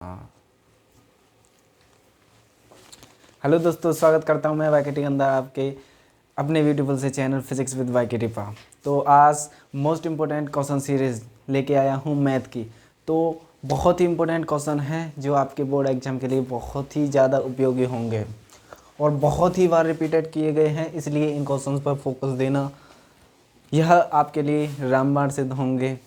हाँ। हेलो दोस्तों, स्वागत करता हूँ मैं वाईकेटी के अंदर आपके अपने ब्यूटीफुल से चैनल फिजिक्स विद वाईकेटी पर। तो आज मोस्ट इम्पोर्टेंट क्वेश्चन सीरीज़ लेके आया हूँ मैथ की। तो बहुत ही इम्पोर्टेंट क्वेश्चन है जो आपके बोर्ड एग्जाम के लिए बहुत ही ज़्यादा उपयोगी होंगे और बहुत ही बार रिपीटेड किए गए हैं, इसलिए इन क्वेश्चंस पर फोकस देना यह आपके लिए रामबाण सिद्ध होंगे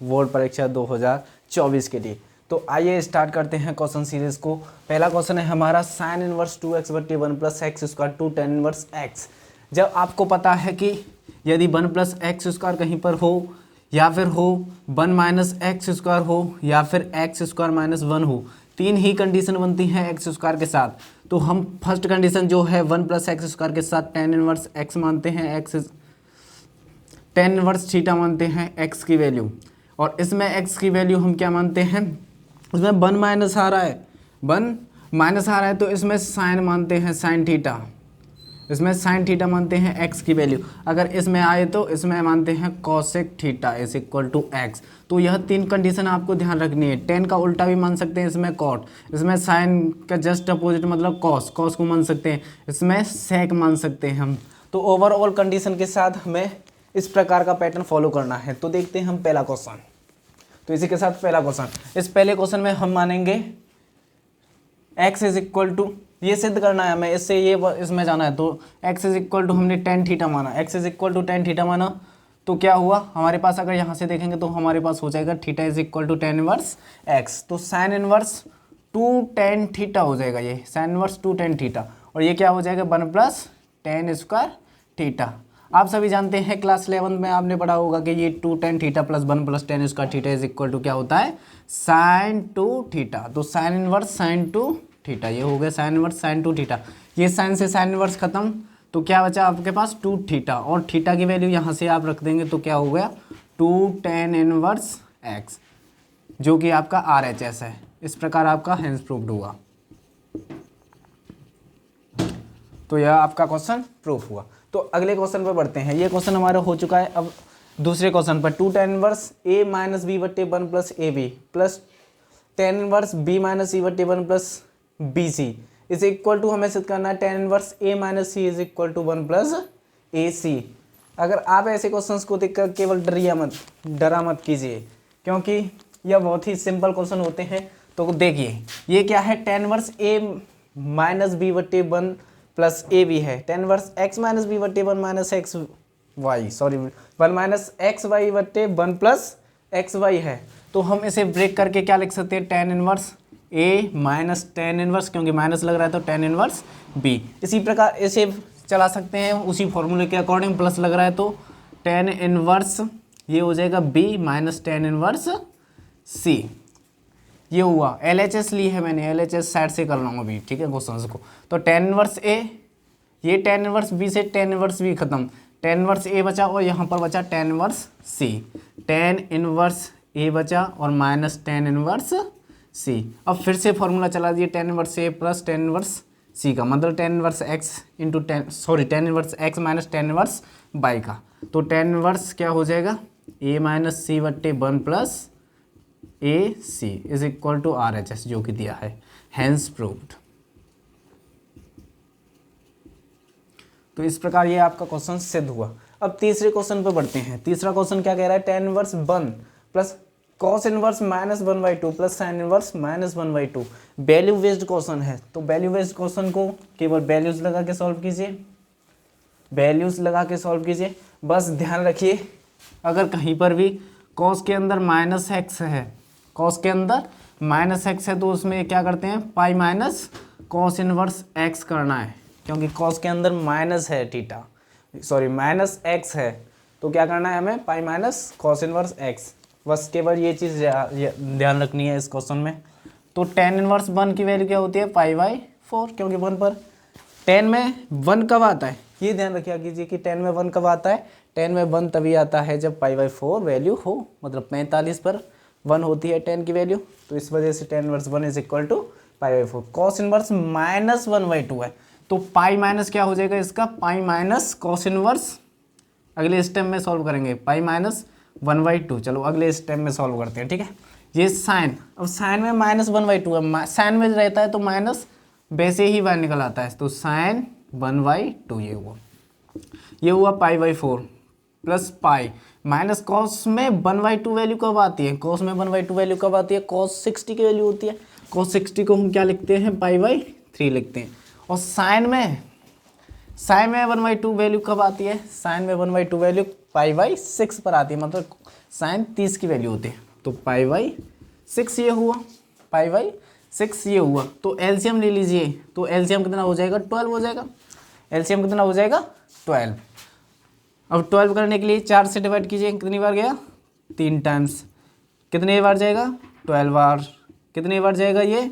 बोर्ड परीक्षा 2024 के लिए। तो आइए स्टार्ट करते हैं क्वेश्चन सीरीज़ को। पहला क्वेश्चन है हमारा sine inverse 2x/1 plus x square 2 tan inverse x. जब आपको पता है कि यदि 1 प्लस एक्स स्क्वायर कहीं पर हो या फिर हो 1 माइनस एक्स स्क्वायर हो या फिर एक्स स्क्वायर माइनस 1 हो, तीन ही कंडीशन बनती हैं एक्स स्क्वायर के साथ। तो हम फर्स्ट कंडीशन जो है 1 प्लस एक्स स्क्वायर के साथ tan इनवर्स एक्स मानते हैं, एक्स tan इनवर्स थीटा मानते हैं एक्स की वैल्यू। और इसमें एक्स की वैल्यू हम क्या मानते हैं, इसमें 1 माइनस आ रहा है, 1 माइनस आ रहा है तो इसमें साइन मानते हैं, साइन थीटा, इसमें साइन थीटा मानते हैं एक्स की वैल्यू। अगर इसमें आए तो इसमें मानते हैं cosec theta is equal to X. तो यह तीन कंडीशन आपको ध्यान रखनी है। टेन का उल्टा भी मान सकते हैं इसमें कॉट, इसमें साइन का जस्ट अपोजिट मतलब कॉस, कॉस को मान सकते हैं, इसमें सेक मान सकते हैं हम। तो ओवरऑल कंडीशन के साथ हमें इस प्रकार का पैटर्न फॉलो करना है। तो देखते हैं हम पहला क्वेश्चन। तो इसी के साथ पहला क्वेश्चन, इस पहले क्वेश्चन में हम मानेंगे x इज इक्वल टू, ये सिद्ध करना है हमें, इससे ये इसमें जाना है। तो x इज इक्वल टू हमने tan थीटा माना, x is equal to tan theta माना तो क्या हुआ हमारे पास, अगर यहाँ से देखेंगे तो हमारे पास हो जाएगा theta is equal to tan inverse x। तो साइन इनवर्स 2 tan थीटा हो जाएगा, ये साइन इनवर्स 2 tan थीटा, और ये क्या हो जाएगा 1 प्लस tan स्क्वायर थीटा। आप सभी जानते हैं क्लास 11 में आपने पढ़ा होगा कि ये 2 tan थीटा plus 1 plus tan square theta is equal to क्या होता है, साइन 2 थीटा। तो साइन इनवर्स साइन 2 थीटा, ये हो गया साइन इनवर्स साइन 2 थीटा। ये साइन से साइन इनवर्स खत्म, तो क्या बचा आपके पास 2 थीटा, और थीटा की वैल्यू यहाँ से आप रख देंगे तो क्या हो गया 2 tan इनवर्स एक्स, जो कि आपका RHS है। इस प्रकार आपका हेंस प्रूव्ड हुआ। तो यह आपका क्वेश्चन प्रूफ हुआ। तो अगले क्वेश्चन पर बढ़ते हैं। ये क्वेश्चन हमारा हो चुका है। अब दूसरे क्वेश्चन पर 2 tan inverse a minus B बटे 1 प्लस ए B plus tan inverse b minus C बटे 1 plus B C is equal to, हमें सिद्ध करना है tan inverse a minus C is equal to 1 plus A C. अगर आप ऐसे क्वेश्चंस को देखकर केवल डरा मत कीजिए, क्योंकि यह बहुत ही सिंपल क्वेश्चन होते हैं। तो देखिए ये क्या है, tan inverse a minus B बटे 1 प्लस ए बी है, tan inverse x minus B बटे 1 minus X Y, sorry 1 minus X Y बटे 1 प्लस एक्स वाई है। तो हम इसे ब्रेक करके क्या लिख सकते हैं, tan inverse a minus tan inverse, क्योंकि माइनस लग रहा है तो tan इनवर्स b। इसी प्रकार इसे चला सकते हैं उसी फॉर्मूले के अकॉर्डिंग, प्लस लग रहा है तो tan इनवर्स ये हो जाएगा b minus tan inverse c। ये हुआ LHS ली है मैंने, LHS साइड से कर रहा हूँ अभी, ठीक है क्वेश्चन को। तो tan इनवर्स a, ये tan इनवर्स b से tan इनवर्स b खत्म, tan इनवर्स a बचा और यहाँ पर बचा tan inverse c। tan inverse a बचा और माइनस tan इनवर्स c। अब फिर से फॉर्मूला चला दिए tan inverse a plus tan inverse c का, मतलब tan inverse x into tan inverse x minus tan inverse y का। तो tan इनवर्स क्या हो जाएगा a माइनस सी बट्टे 1 plus A C is equal to RHS, जो कि दिया है, हैंस प्रूव्ड। तो इस प्रकार ये आपका क्वेश्चन सिद्ध हुआ। अब तीसरे क्वेश्चन पे बढ़ते हैं। तीसरा क्वेश्चन क्या कह रहा है, tan inverse 1 plus cos inverse minus 1/2 plus sine inverse minus 1/2। Value based question है, तो वैल्यू बेस्ड क्वेश्चन को केवल वैल्यूज लगा के सॉल्व कीजिए, वैल्यूज लगा के सॉल्व कीजिए। बस ध्यान रखिए अगर कहीं पर भी cos के अंदर माइनस एक्स है, cos के अंदर माइनस एक्स है, तो उसमें क्या करते हैं पाई माइनस cos इनवर्स एक्स करना है, क्योंकि cos के अंदर माइनस है थीटा, सॉरी माइनस एक्स है, तो क्या करना है हमें पाई माइनस cos इनवर्स एक्स। बस केवल ये चीज़ ध्यान रखनी है इस क्वेश्चन में। तो tan इनवर्स 1 की वैल्यू क्या होती है पाई/4, क्योंकि 1 पर tan में 1 कब आता है, ये ध्यान रखिया कीजिए कि tan में 1 कब आता है, tan में 1 तभी आता है जब पाई/4 वैल्यू हो, मतलब 45 पर 1 होती है tan की वैल्यू। तो इस वजह से tan inverse 1 is equal to पाई/4। cos इनवर्स माइनस 1/2 है, तो पाई माइनस क्या हो जाएगा इसका पाई माइनस cos इनवर्स, अगले स्टेप में सॉल्व करेंगे पाई माइनस 1/2। चलो अगले स्टेप में सॉल्व करते हैं, ठीक है। ये साइन, अब साइन में -1/2 है, साइन में रहता है तो माइनस वैसे ही बाहर निकल आता है, तो साइन 1/2 ये हुआ π/4 प्लस पाई माइनस कॉस में 1/2 वैल्यू कब आती है, कॉस में 1/2 वैल्यू कब आती है, कॉस 60 की वैल्यू होती है, कॉस 60 को हम क्या लिखते हैं, π/3 लिखते हैं। और साइन में 1/2 वैल्यू कब आती है, साइन में 1/2 वैल्यू π/6 पर आती है, मतलब साइन 30 की वैल्यू होती है, तो π/6 ये हुआ, π/6 ये हुआ। तो एलसीएम ले लीजिए, तो एलसीएम कितना हो जाएगा, 12 हो जाएगा, एलसीएम कितना हो जाएगा 12। अब 12 करने के लिए 4 से डिवाइड कीजिए, कितनी बार गया, 3 टाइम्स, कितने बार जाएगा 12 बार, कितने बार जाएगा ये,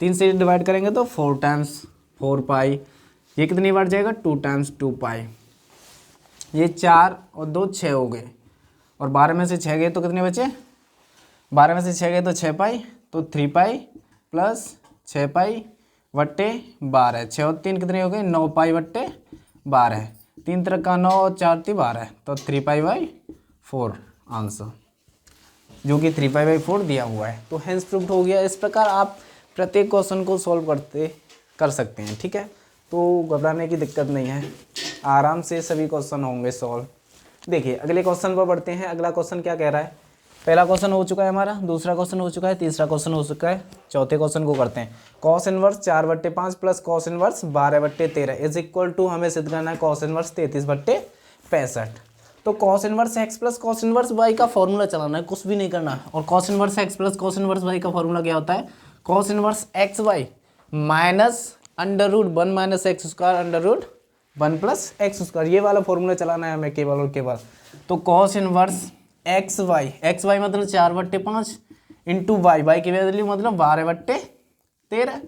3 से डिवाइड करेंगे तो 4 टाइम्स 4 पाई, ये कितनी बार जाएगा 2 टाइम्स 2 पाई, ये 4 और 2 6 हो गए, और 12 में से 6 गए तो कितने बचे, 12 में से 6 गए तो 6 पाई, तो 3 पाई प्लस 6 पाई बट्टे 12, 6 और 3 कितने हो गए, 9 पाई बट्टे 12, 3 तरह का 9 और 4 3 12, तो 3π/4 आंसर, जो कि 3π/4 दिया हुआ है। तो हेंस प्रूव्ड हो गया। इस प्रकार आप प्रत्येक क्वेश्चन को सॉल्व कर सकते हैं, ठीक है। तो घबराने की दिक्कत नहीं है, आराम से सभी क्वेश्चन होंगे सॉल्व। देखिए अगले क्वेश्चन पर बढ़ते हैं। अगला क्वेश्चन क्या कह रहा है, पहला क्वेश्चन हो चुका है हमारा, दूसरा क्वेश्चन हो चुका है, तीसरा क्वेश्चन हो चुका है, चौथे क्वेश्चन को करते हैं। कॉस इनवर्स 4/5 प्लस cos inverse 12/13 is equal to, हमें सिद्ध करना है कॉस इनवर्स 33/65। तो cos inverse X plus cos inverse Y का फॉर्मूला चलाना है, कुछ भी नहीं करना है। और cos inverse X plus cos inverse Y का फॉर्मूला क्या होता है, cos inverse X Y minus √1 - x² √1 + x², ये वाला फॉर्मूला चलाना है हमें केवल और केवल। तो कॉस इनवर्स एक्स वाई मतलब 4/5 इंटू वाई की वैल्यू मतलब 12/13,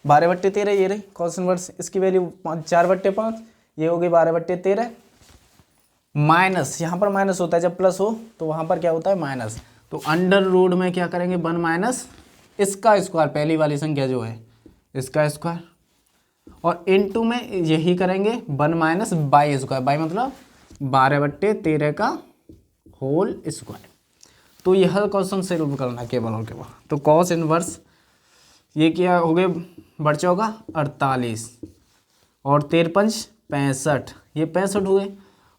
12/13 ये रही कॉस इनवर्स, इसकी वैल्यू 4/5, ये हो गई 12/13, माइनस, यहाँ पर माइनस होता है जब प्लस हो, तो वहाँ पर क्या होता है माइनस। तो अंडर रूट में क्या करेंगे 1 माइनस इसका स्क्वायर, पहली वाली संख्या जो है इसका स्क्वायर, और इनटू में यही करेंगे 1 माइनस बाई स्क्वायर, बाई मतलब 12/13 का होल स्क्वायर। तो यह क्वेश्चन सॉल्व करना केवल और केवल। तो कॉस इनवर्स ये क्या हो गए, बढ़ चौका 48 और 13×5 65, ये 65 हुए।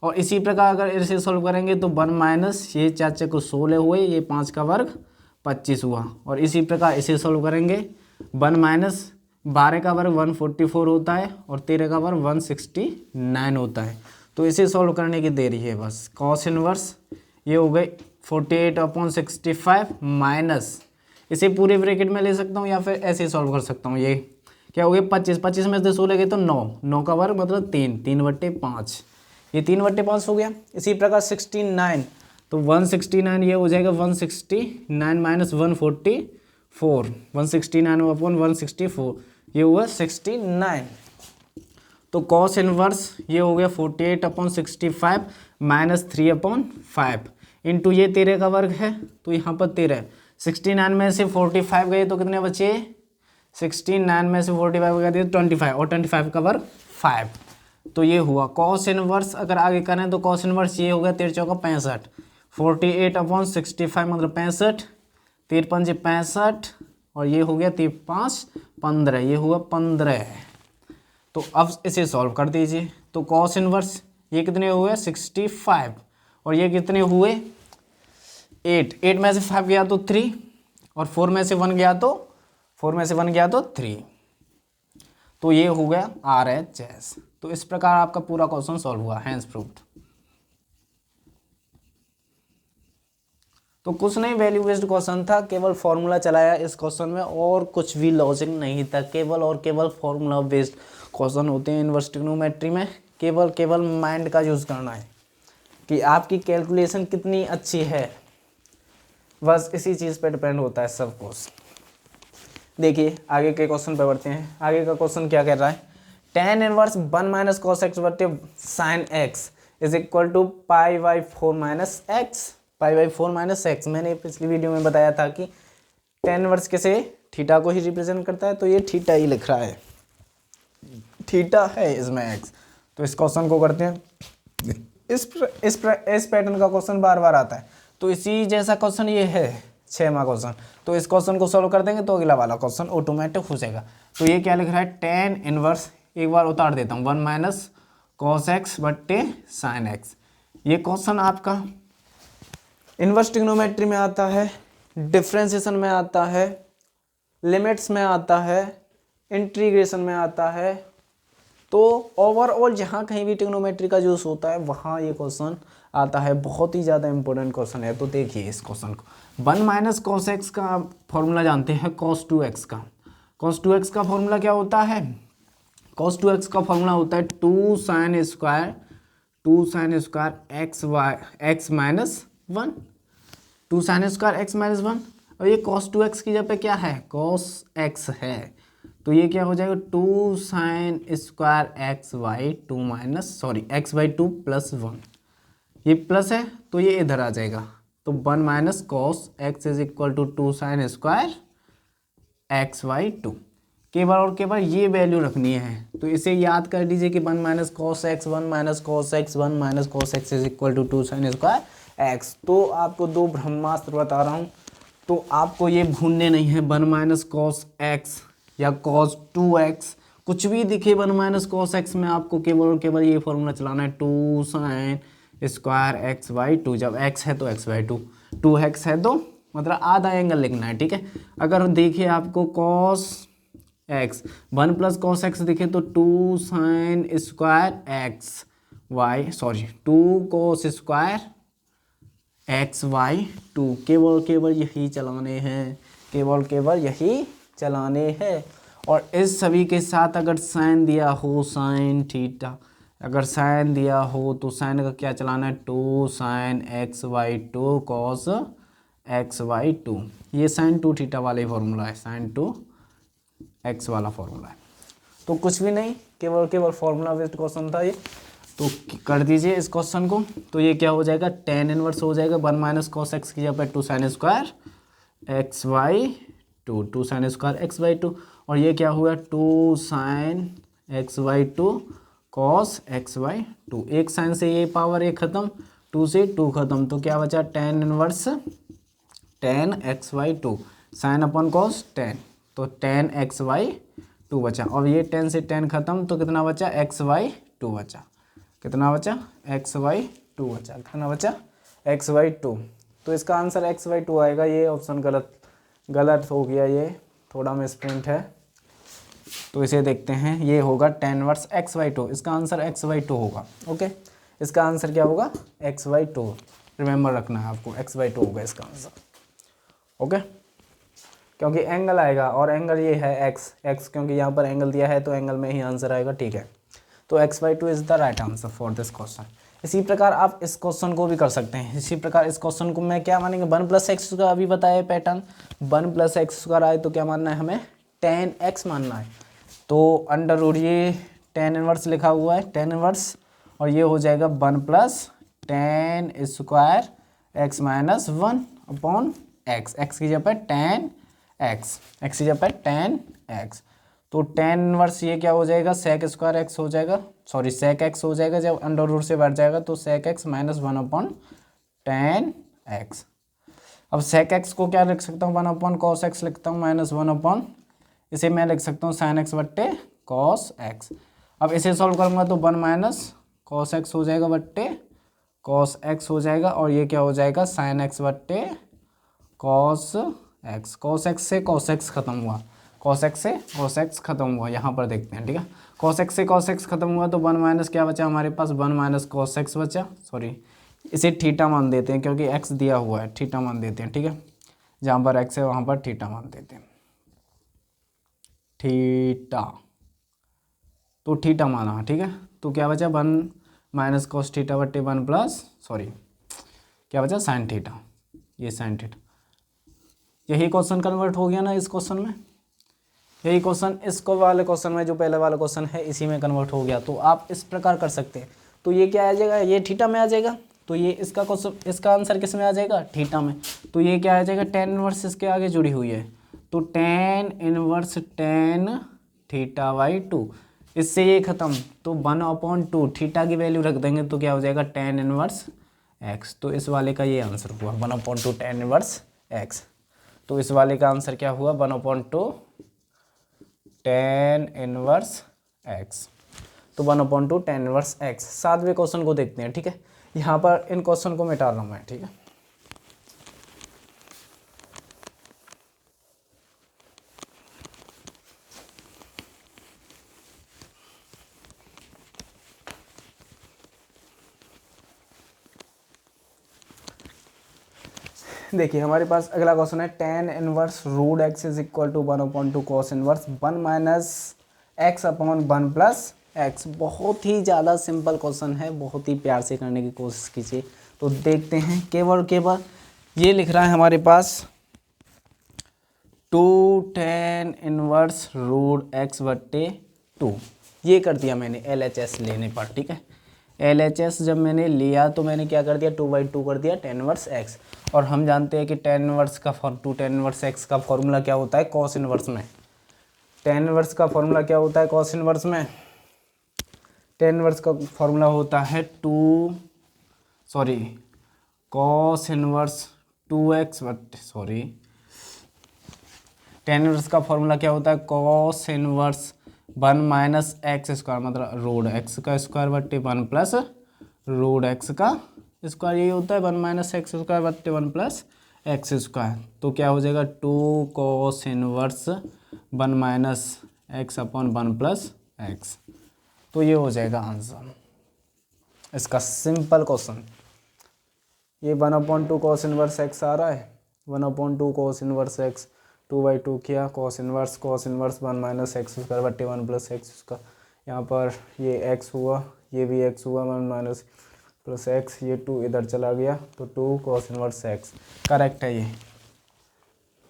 और इसी प्रकार अगर इसे सॉल्व करेंगे तो 1 माइनस ये 4 को 16 हुए, ये 5 का वर्ग 25 हुआ। और इसी प्रकार इसे सॉल्व करेंगे 1 माइनस 12 का वर्ग 144 होता है, और 13 का वर्ग 169 होता है। तो इसे सॉल्व करने की देरी है बस। कॉस इनवर्स ये हो गए 48/65 माइनस, इसे पूरे ब्रैकेट में ले सकता हूँ या फिर ऐसे सॉल्व कर सकता हूँ। ये क्या हो गया 25 में से 16 गए तो 9 का वर्ग मतलब 3/5, ये 3/5 हो गया। इसी प्रकार 69, तो 169 ये हो जाएगा 169 माइनस 144, 169/164, ये हुआ 69। तो कॉस इनवर्स ये हो गया 48/65 माइनस 3/5 इंटू ये 13 का वर्ग है, तो यहाँ पर 13, 69 में से 45 गए तो कितने बचे, 69 में से 45 गए तो 25, और 25 का वर्ग 5, तो ये हुआ कॉस इनवर्स। अगर आगे करें तो कॉस इनवर्स ये होगा 13 चौका 65, 48/65 मतलब 65, 13×5 65, और ये हो गया 3×5 15, ये हुआ 15। तो अब इसे सॉल्व कर दीजिए। तो कॉस इनवर्स ये कितने हुए 65, और ये कितने हुए 8 में से 5 गया तो 3, और 4 में से 1 गया तो 3, तो ये हो गया RHS। तो इस प्रकार आपका पूरा क्वेश्चन सॉल्व हुआ, हेंस प्रूव्ड। तो कुछ नहीं, वैल्यू बेस्ड क्वेश्चन था, केवल फॉर्मूला चलाया इस क्वेश्चन में, और कुछ भी लॉजिक नहीं था, केवल और केवल फॉर्मूला बेस्ड क्वेश्चन होते हैं इनवर्स ट्रिग्नोमेट्री में। केवल माइंड का यूज़ करना है कि आपकी कैलकुलेशन कितनी अच्छी है, बस इसी चीज़ पर डिपेंड होता है सब कुछ। देखिए आगे के क्वेश्चन पे बढ़ते हैं। आगे का क्वेश्चन क्या कह रहा है, tan inverse 1 minus cos X बटे sine X is equal to π/4 minus X, π/4 minus X. मैंने पिछली वीडियो में बताया था कि tan इनवर्स कैसे थीटा को ही रिप्रेजेंट करता है, तो ये थीटा ही लिख रहा है, थीटा है इसमें एक्स। तो इस क्वेश्चन को करते हैं। इस पैटर्न का क्वेश्चन बार बार आता है, तो इसी जैसा क्वेश्चन ये है 6वां क्वेश्चन। तो इस क्वेश्चन को सॉल्व कर देंगे तो अगला वाला क्वेश्चन ऑटोमेटिक हो जाएगा। तो ये क्या लिख रहा है, टेन इनवर्स, एक बार उतार देता हूँ, 1 माइनस कॉस एक्स बट्टे साइन एक्स। ये क्वेश्चन आपका इनवर्स ट्रिग्नोमेट्री में आता है, डिफ्रेंसिएशन में आता है, लिमिट्स में आता है, इंटीग्रेशन में आता है। तो ओवरऑल जहाँ कहीं भी ट्रिग्नोमेट्री का यूज होता है वहाँ ये क्वेश्चन आता है। बहुत ही ज़्यादा इंपॉर्टेंट क्वेश्चन है। तो देखिए इस क्वेश्चन को, 1 माइनस कॉस एक्स का फॉर्मूला जानते हैं, कॉस 2x का। कॉस 2x का फॉर्मूला क्या होता है, कॉस 2x का फॉर्मूला होता है 2 sine square x minus 1, 2 sine square x minus 1। और ये cos 2x की जगह पे क्या है, cos x है। तो ये क्या हो जाएगा, 2 sine square X by 2 minus x by 2 plus 1। ये प्लस है तो ये इधर आ जाएगा। तो 1 minus cos x is equal to 2 sine square X by 2। केवल और केवल ये वैल्यू रखनी है। तो इसे याद कर लीजिए कि 1 minus cos x 1 minus cos x 1 minus cos x is equal to 2 sine square x. तो आपको दो ब्रह्मास्त्र बता रहा हूँ, तो आपको ये भूलने नहीं है। 1 माइनस कॉस एक्स या कॉस 2x, कुछ भी दिखे 1 माइनस कॉस एक्स में आपको केवल और केवल ये फॉर्मूला चलाना है, 2 साइन स्क्वायर एक्स बाई 2। जब x है तो x बाई 2, 2x है तो मतलब आधा एंगल लिखना है, ठीक है। अगर देखिए आपको cos x 1 plus cos x दिखे तो 2 sine square x y 2 cos square x y 2। केवल यही चलाने हैं, केवल यही चलाने हैं। और इस सभी के साथ अगर साइन दिया हो, साइन थीटा, अगर साइन दिया हो तो साइन का क्या चलाना है, 2 sine x by 2 cos x by 2। ये साइन 2 थीटा वाले फॉर्मूला है, साइन 2 एक्स वाला फॉर्मूला है। तो कुछ भी नहीं, केवल फॉर्मूला बेस्ड क्वेश्चन था ये। तो कर दीजिए इस क्वेश्चन को। तो ये क्या हो जाएगा, टेन इनवर्स हो जाएगा 1 माइनस कॉस एक्स की जगह पर 2 sine square X by 2, 2 sine square X by 2। और ये क्या हुआ, 2 sine x by 2 cos x by 2। एक साइन से ये पावर एक खत्म, 2 से 2 खत्म, तो क्या बचा, tan inverse tan x by 2 sine अपन कॉस 10, तो 10 एक्स बाई 2 बचा। और ये 10 से 10 खत्म, तो कितना बचा, एक्स बाई 2 बचा। कितना बचा, एक्स बाई 2 बचा। कितना बचा, एक्स बाई 2। तो इसका आंसर एक्स बाई 2 आएगा। ये ऑप्शन गलत हो गया, ये थोड़ा मिसप्रिंट है। तो इसे देखते हैं, ये होगा टेन वर्स एक्स बाई 2। इसका आंसर एक्स बाई 2 होगा। ओके, इसका आंसर क्या होगा, एक्स बाई 2। रिमेंबर रखना है आपको, एक्स बाई 2 होगा इसका आंसर। ओके, क्योंकि एंगल आएगा और एंगल ये है एक्स, क्योंकि यहाँ पर एंगल दिया है तो एंगल में ही आंसर आएगा, ठीक है। तो x by 2 is the right answer for this question. इसी प्रकार आप इस क्वेश्चन को भी कर सकते हैं। इसी प्रकार इस क्वेश्चन को मैं क्या मानेंगे, 1 प्लस एक्स का अभी बताया पैटर्न, 1 प्लस एक्स स्क्वायर आए तो क्या मानना है हमें, 10x मानना है। तो अंडर रूट ये टेन इनवर्स लिखा हुआ है, टेन इनवर्स, और ये हो जाएगा 1 plus ten square x minus 1 upon x. X की जगह पर 10x, एक्स की जगह पर 10x। तो टेन इनवर्स ये क्या हो जाएगा, सेक स्क्वायर एक्स हो जाएगा, सेक एक्स हो जाएगा। जब अंडर रूट से बढ़ जाएगा तो सेक एक्स माइनस 1 अपॉन 10x। अब सेक एक्स को क्या लिख सकता हूँ, 1 अपॉन कॉस एक्स लिखता हूँ माइनस 1 अपॉन, इसे मैं लिख सकता हूँ साइन एक्स बट्टे कॉस एक्स। अब इसे सॉल्व करूँगा तो 1 माइनस कॉस एक्स हो जाएगा बट्टे कॉस एक्स हो जाएगा। और ये क्या हो जाएगा, साइन एक्स बट्टे कॉस एक्स। कॉस एक्स से कॉस एक्स खत्म हुआ, कॉस एक्स से कॉस एक्स खत्म हुआ, यहाँ पर देखते हैं, ठीक है। कॉस एक्स से कॉस एक्स खत्म हुआ तो 1 माइनस क्या बचा हमारे पास, 1 माइनस कॉस एक्स बचा। इसे थीटा मान देते हैं क्योंकि एक्स दिया हुआ है, थीटा मान देते हैं, ठीक है। जहाँ पर एक्स है वहाँ पर थीटा मान देते हैं, थीटा। तो थीटा माना, ठीक है। तो क्या बचा, 1 माइनस कॉस थीटा बट्टे 1 प्लस क्या बचा, साइन थीटा। ये साइन थीटा, यही क्वेश्चन कन्वर्ट हो गया ना इस क्वेश्चन में। यही क्वेश्चन इसको वाले क्वेश्चन में, जो पहले वाला क्वेश्चन है, इसी में कन्वर्ट हो गया। तो आप इस प्रकार कर सकते हैं। तो ये क्या आ जाएगा, ये थीटा में आ जाएगा। तो ये इसका क्वेश्चन, इसका आंसर किस में आ जाएगा, थीटा में। तो ये क्या आ जाएगा, टेन इनवर्स इसके आगे जुड़ी हुई है, तो ten inverse tan theta by 2। इससे ये खत्म, तो 1 अपॉन 2 थीटा की वैल्यू रख देंगे तो क्या हो जाएगा, टेन इनवर्स एक्स। तो इस वाले का ये आंसर हुआ 1/2 tan इनवर्स एक्स। तो इस वाले का आंसर क्या हुआ 1/2 tan इनवर्स एक्स। तो 1/2 tan इनवर्स एक्स। 7वें क्वेश्चन को देखते हैं, ठीक है। यहाँ पर इन क्वेश्चन को मिटा रहा हूँ मैं, ठीक है। देखिए हमारे पास अगला क्वेश्चन है tan inverse root x is equal to 1/2 cos inverse 1 minus x upon 1 plus x. बहुत ही ज़्यादा सिंपल क्वेश्चन है, बहुत ही प्यार से करने की कोशिश कीजिए। तो देखते हैं, केवल केवल ये लिख रहा है हमारे पास 2 tan इनवर्स रूट एक्स बट्टे 2। ये कर दिया मैंने LHS लेने पर, ठीक है। LHS जब मैंने लिया तो मैंने क्या कर दिया 2/2 कर दिया tan इनवर्स एक्स। और हम जानते हैं कि tan इनवर्स का 2 tan इनवर्स एक्स का फॉर्मूला क्या होता है cos इनवर्स में। tan इनवर्स का फॉर्मूला क्या होता है cos इनवर्स में? tan इनवर्स का फॉर्मूला होता है cos inverse 2x tan inverse का फॉर्मूला क्या होता है cos inverse 1 minus x square, मतलब रूट एक्स का स्क्वायर बट्टे 1 प्लस रूट एक्स का स्क्वायर। यही होता है 1 माइनस एक्स स्क्वायर बट्टे 1 प्लस एक्स स्क्वायर। तो क्या हो जाएगा 2 cos inverse 1 minus x upon 1 plus x. तो ये हो जाएगा आंसर इसका सिंपल क्वेश्चन। ये 1/2 cos इनवर्स एक्स आ रहा है, 1/2 cos इनवर्स एक्स 2/2 किया cos inverse 1 minus x square बट्टे 1 प्लस एक्स स्क्वायर। यहाँ पर ये x हुआ, ये भी x हुआ 1 माइनस प्लस एक्स, ये 2 इधर चला गया तो 2 cos इनवर्स एक्स करेक्ट है। ये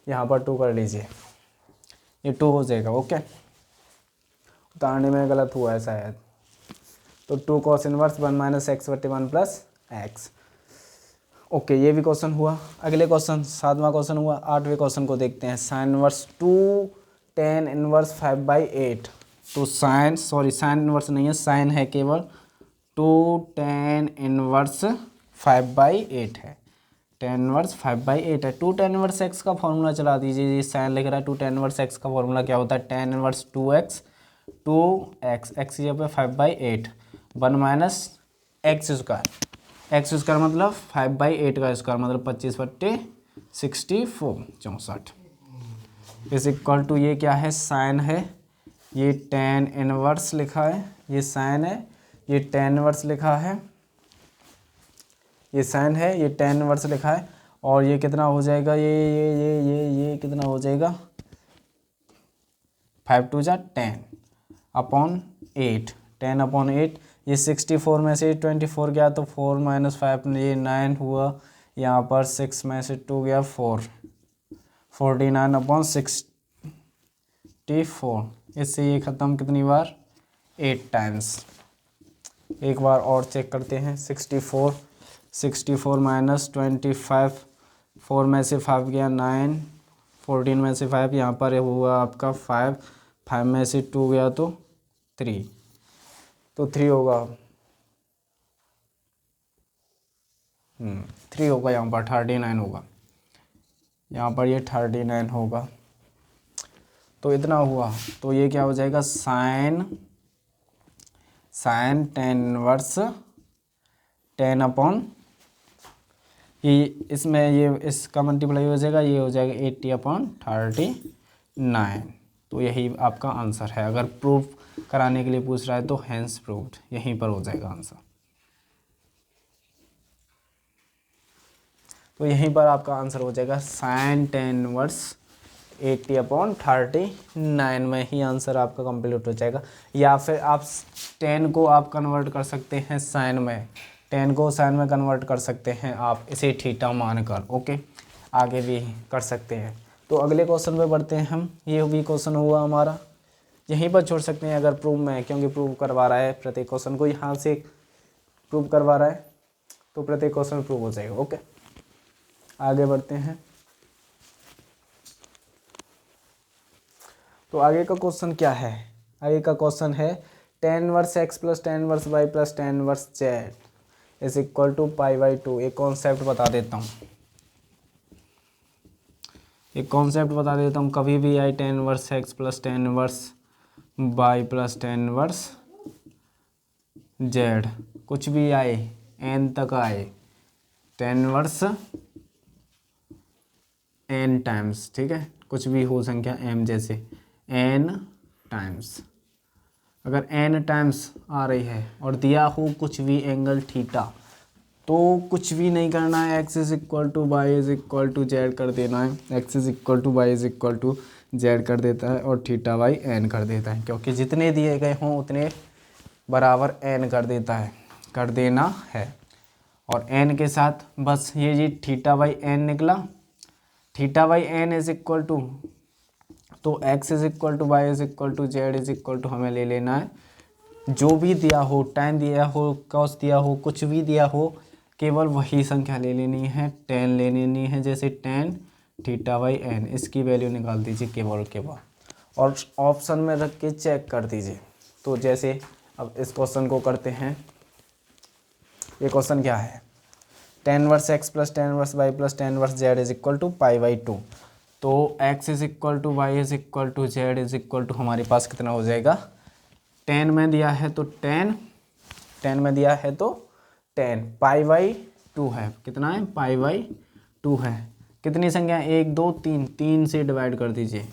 यहाँ पर 2 कर लीजिए, ये 2 हो जाएगा। ओके, उतारने में गलत हुआ है शायद। तो 2 cos इनवर्स 1 माइनस एक्स बट्टे 1 प्लस एक्स। ओके, ये भी क्वेश्चन हुआ। अगले क्वेश्चन 7वां क्वेश्चन हुआ। 8वें क्वेश्चन को देखते हैं। Sign inverse 2 tan inverse 5/8। तो साइन इनवर्स नहीं है, साइन है केवल 2 tan इनवर्स 5/8 है। tan इनवर्स 5/8 है। 2 tan इनवर्स एक्स का फॉर्मूला चला दीजिए। ये साइन लिख रहा है 2 tan इनवर्स एक्स का फॉर्मूला क्या होता है tan इनवर्स 2x एक्स यहाँ पे 5/8 1 माइनस एक्स स्क्वायर मतलब 5/8 का स्क्वायर मतलब 25/64 64 इज इक्वल टू ये क्या है साइन है, ये tan इनवर्स लिखा है, ये साइन है, ये tan इनवर्स लिखा है, ये साइन है, ये tan इनवर्स लिखा है। और ये कितना हो जाएगा ये कितना हो जाएगा 5 2 10 अपॉन 8 10 अपॉन 8। ये 64 में से 24 गया तो 4 माइनस 5 ये 9 हुआ। यहाँ पर 6 में से 2 गया 4 49 अपॉन 64। इससे ये ख़त्म कितनी बार 8 टाइम्स। एक बार और चेक करते हैं 64 माइनस 25 4 में से 5 गया 9 14 में से 5 यहाँ पर हुआ आपका 5 में से 2 गया तो 3 तो 3 होगा 3 होगा। यहाँ पर 39 होगा, यहाँ पर ये 39 होगा। तो इतना हुआ। तो ये क्या हो जाएगा साइन tan इनवर्स 10 अपॉन ये इसमें ये इसका मल्टीप्लाई हो जाएगा, ये हो जाएगा 80/39। तो यही आपका आंसर है। अगर प्रूफ कराने के लिए पूछ रहा है तो हैंस प्रूव्ड यहीं पर हो जाएगा आंसर। तो यहीं पर आपका आंसर हो जाएगा साइन tan इनवर्स 80/39 में ही आंसर आपका कंप्लीट हो जाएगा। या फिर आप 10 को आप कन्वर्ट कर सकते हैं साइन में, 10 को साइन में कन्वर्ट कर सकते हैं आप इसे थीटा मानकर। ओके, आगे भी कर सकते हैं। तो अगले क्वेश्चन पे बढ़ते हैं हम। ये भी क्वेश्चन हुआ हमारा, यहीं पर छोड़ सकते हैं अगर प्रूव में, क्योंकि प्रूव करवा रहा है प्रत्येक क्वेश्चन को यहाँ से प्रूव करवा रहा है तो प्रत्येक क्वेश्चन प्रूव हो जाएगा। ओके, आगे बढ़ते हैं। तो आगे का क्वेश्चन क्या है? आगे का क्वेश्चन है tan inverse x plus tan inverse y plus tan inverse z is equal to π/2। एक कॉन्सेप्ट बता देता हूँ, कभी भी आई tan inverse x plus tan inverse y plus tan inverse z, कुछ भी आए n तक आए, tan इनवर्स n टाइम्स, ठीक है, कुछ भी हो संख्या m जैसे n टाइम्स, अगर n टाइम्स आ रही है और दिया हो कुछ भी एंगल थीटा, तो कुछ भी नहीं करना है, x is equal to Y is equal to z कर देना है, x is equal to Y is equal to z कर देता है और थीटा वाई n कर देता है, क्योंकि जितने दिए गए हों उतने बराबर n कर देता है, कर देना है। और n के साथ बस ये जी थीटा बाई n निकला, theta by n is equal to, तो x is equal to Y is equal to Z is equal to हमें ले लेना है जो भी दिया हो, tan दिया हो, cos दिया हो, कुछ भी दिया हो, केवल वही संख्या ले लेनी है, tan ले लेनी है, जैसे tan थीटा बाई n, इसकी वैल्यू निकाल दीजिए केवल और ऑप्शन में रख के चेक कर दीजिए। तो जैसे अब इस क्वेश्चन को करते हैं, ये क्वेश्चन क्या है, tan inverse x plus tan inverse y plus tan inverse z is equal to π/2। तो x is equal to Y is equal to Z is equal to हमारे पास कितना हो जाएगा, tan में दिया है तो tan में दिया है तो tan, π/2 है, कितना है π/2 है, कितनी संख्या 1 2 3, 3 से डिवाइड कर दीजिए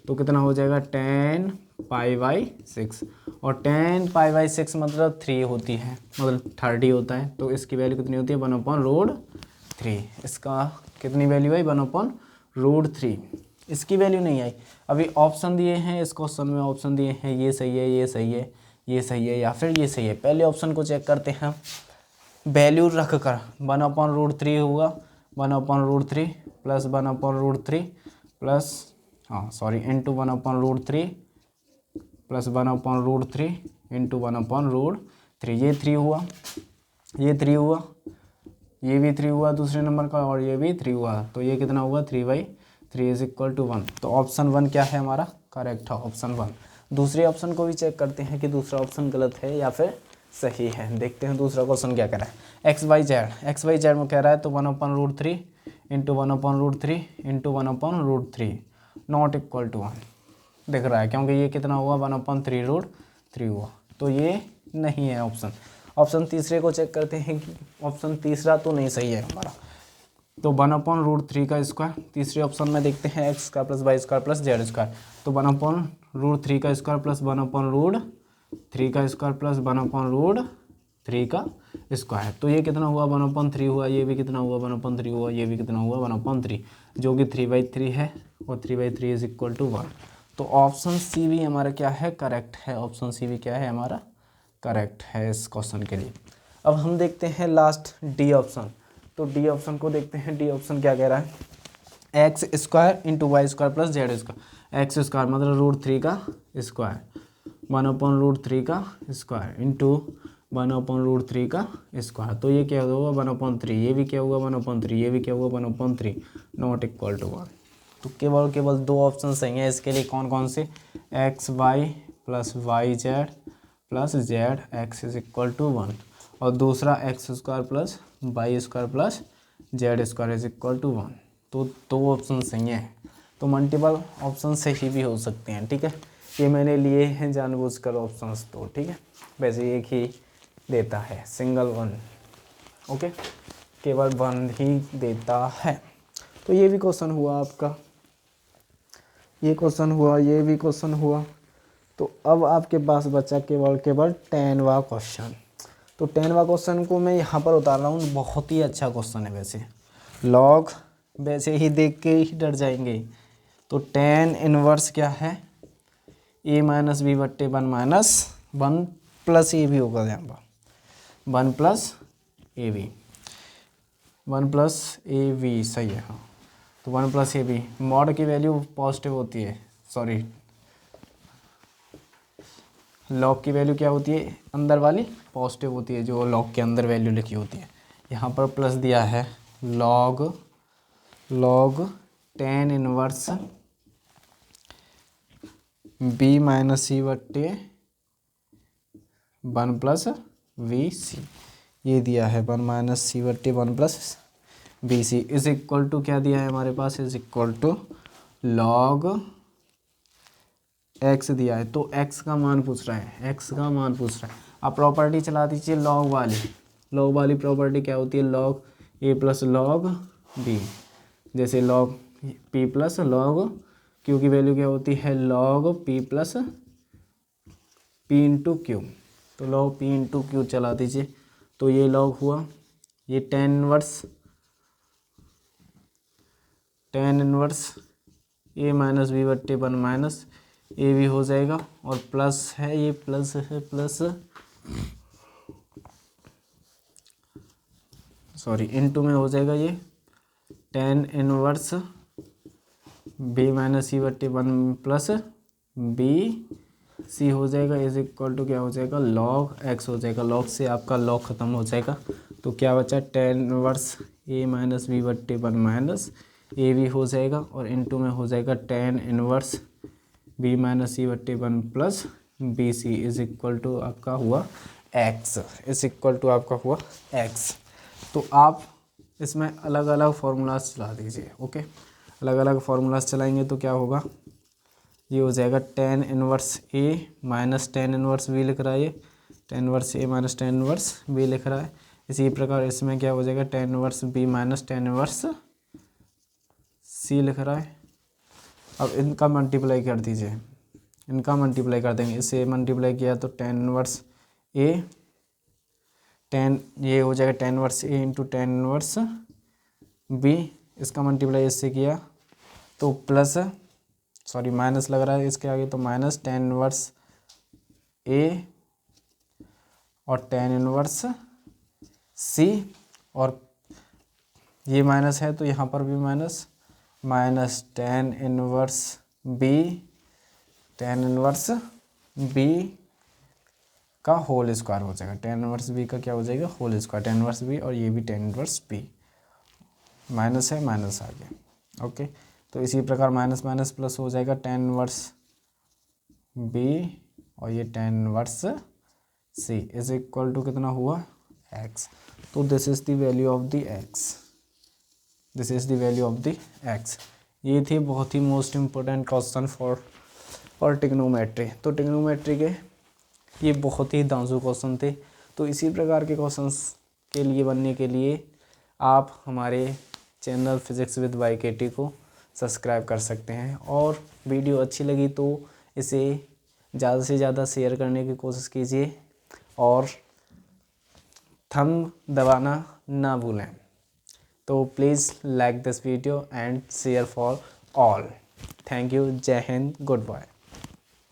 तो कितना हो जाएगा tan π/6, और tan π/6 मतलब 3 होती है, मतलब 30 होता है, तो इसकी वैल्यू कितनी होती है 1/√3, इसका कितनी वैल्यू आई 1/√3, इसकी वैल्यू नहीं आई। अभी ऑप्शन दिए हैं, इस क्वेश्चन में ऑप्शन दिए हैं, ये सही है, ये सही है, ये सही है या फिर ये सही है। पहले ऑप्शन को चेक करते हैं, वैल्यू रख कर 1/√3 होगा, 1/√3 plus 1/√3 plus into 1/√3 plus 1/√3 into 1/√3, ये 3 हुआ, ये 3 हुआ, ये भी 3 हुआ दूसरे नंबर का, और ये भी 3 हुआ, तो ये कितना हुआ 3/3 इज इक्वल टू 1। तो ऑप्शन 1 क्या है हमारा, करेक्ट है ऑप्शन 1। दूसरे ऑप्शन को भी चेक करते हैं कि दूसरा ऑप्शन गलत है या फिर सही है। देखते हैं दूसरा क्वेश्चन क्या कह रहा है, XYZ में कह रहा है तो 1/√3 into 1/√3 into 1/√3 not equal to 1 दिख रहा है, क्योंकि ये कितना हुआ 1/3√3 हुआ, तो ये नहीं है ऑप्शन। ऑप्शन तीसरे को चेक करते हैं कि ऑप्शन तीसरा तो नहीं सही है हमारा, तो 1/√3 का स्क्वायर, तीसरे ऑप्शन में देखते हैं x square plus y square plus z square, तो 1/√3 का स्क्वायर प्लस 1/√3 का स्क्वायर प्लस 1/√3 का स्क्वायर, तो ये कितना हुआ 1/3 हुआ, ये भी कितना हुआ 1/3 हुआ, ये भी कितना हुआ 1/3, जो कि 3/3 है, और 3/3 इज इक्वल टू 1। तो ऑप्शन सी भी हमारा क्या है, करेक्ट है, ऑप्शन सी भी क्या है हमारा, करेक्ट है इस क्वेश्चन के लिए। अब हम देखते हैं लास्ट डी ऑप्शन, तो डी ऑप्शन को देखते हैं, डी ऑप्शन क्या कह रहा है, x square into y square plus z square, x square मतलब √3 का स्क्वायर, 1/√3 का स्क्वायर इंटू 1/√3 का स्क्वायर, तो ये क्या होगा 1/3, ये भी क्या हुआ 1/3, ये भी क्या हुआ 1/3, नॉट इक्वल टू 1। तो केवल दो ऑप्शन सही हैं इसके लिए, कौन कौन से, x y plus y z plus z x is equal to 1, और दूसरा x square plus y square plus z square is equal to 1। तो दो ऑप्शन सही हैं, तो मल्टीपल ऑप्शन सही भी हो सकते हैं, ठीक है, ये मैंने लिए हैं जानबूझकर ऑप्शंस, तो ठीक है, वैसे एक ही देता है, सिंगल वन, ओके, केवल वन ही देता है। तो ये भी क्वेश्चन हुआ आपका, ये क्वेश्चन हुआ, ये भी क्वेश्चन हुआ। तो अब आपके पास बचा केवल 10वां क्वेश्चन। तो 10वां क्वेश्चन को मैं यहाँ पर उतार रहा हूँ, बहुत ही अच्छा क्वेश्चन है वैसे, लॉग वैसे ही देख के ही डर जाएंगे। तो tan इनवर्स क्या है, a माइनस बी बट्टे 1 प्लस ए भी होगा यहाँ पर, 1 प्लस ए बी, 1 प्लस ए बी सही है, हाँ, तो 1 प्लस ए बी, मॉड की वैल्यू पॉजिटिव होती है, सॉरी लॉग की वैल्यू क्या होती है अंदर वाली, पॉजिटिव होती है, जो लॉग के अंदर वैल्यू लिखी होती है। यहाँ पर प्लस दिया है, log tan inverse b minus सी बट्टे 1 प्लस वी सी, ये दिया है 1 माइनस सी बट्टे 1 plus B C is equal to क्या दिया है हमारे पास, is equal to log X दिया है। तो एक्स का मान पूछ रहा है, एक्स का मान पूछ रहा है। आप प्रॉपर्टी चला दीजिए लॉग वाली प्रॉपर्टी क्या होती है, लॉग ए प्लस लॉग बी। जैसे log P plus log Q की वैल्यू क्या होती है, log P plus P into Q. तो लॉग पी इंटू क्यू चला दीजिए, तो ये लॉग हुआ, ये tan inverse A minus B बट्टे 1 माइनस ए भी हो जाएगा, और प्लस है, ये प्लस है, प्लस सॉरी इनटू में हो जाएगा ये टेन इनवर्स बी माइनस सी बट्टे 1 प्लस बी सी हो जाएगा, इज इक्वल टू क्या हो जाएगा, लॉग एक्स हो जाएगा। लॉग से आपका लॉग ख़त्म हो जाएगा, तो क्या बचा, tan inverse A minus B बट्टे 1 माइनस ए भी हो जाएगा, और इनटू में हो जाएगा टेन इनवर्स बी माइनस सी बट्टे 1 plus B C is equal to आपका हुआ एक्स, इज इक्वल टू आपका हुआ एक्स। तो आप इसमें अलग अलग फार्मूलाज चला दीजिए। ओके, अलग अलग फार्मूलाज चलाएंगे तो क्या होगा, ये हो जाएगा tan inverse A minus tan inverse B लिख रहा है, ये tan inverse A minus tan inverse B लिख रहा है। इसी प्रकार इसमें क्या हो जाएगा, tan inverse B minus tan inverse C लिख रहा है। अब इनका मल्टीप्लाई कर दीजिए, इनका मल्टीप्लाई कर देंगे, इसे मल्टीप्लाई किया तो टेन इनवर्स ए, टेन ये हो जाएगा टेन इनवर्स ए इंटू टेन इनवर्स बी, इसका मल्टीप्लाई इससे किया तो प्लस, सॉरी माइनस लग रहा है इसके आगे, तो माइनस टेन इनवर्स ए और टेन इनवर्स सी, और ये माइनस है तो यहाँ पर भी minus, minus tan inverse b, tan inverse b का होल स्क्वायर हो जाएगा, टेन इनवर्स बी का क्या हो जाएगा, whole square, tan inverse B, और ये भी टेन इनवर्स बी, माइनस है माइनस आ गया। ओके, तो इसी प्रकार माइनस माइनस प्लस हो जाएगा, टेन इनवर्स बी और ये tan inverse C is equal to कितना हुआ, एक्स। तो this is the value of the X, this is the value of the X. ये थे बहुत ही most important question for trigonometry. तो ट्रिग्नोमेट्री के ये बहुत ही दांजू क्वेश्चन थे। तो इसी प्रकार के क्वेश्चंस के लिए बनने के लिए आप हमारे चैनल फिजिक्स विद वाईकेटी को सब्सक्राइब कर सकते हैं, और वीडियो अच्छी लगी तो इसे ज़्यादा से ज़्यादा शेयर करने की कोशिश कीजिए, और थंब दबाना ना भूलें। तो please like this video and share for all. Thank you, जय हिंद, गुड बाय।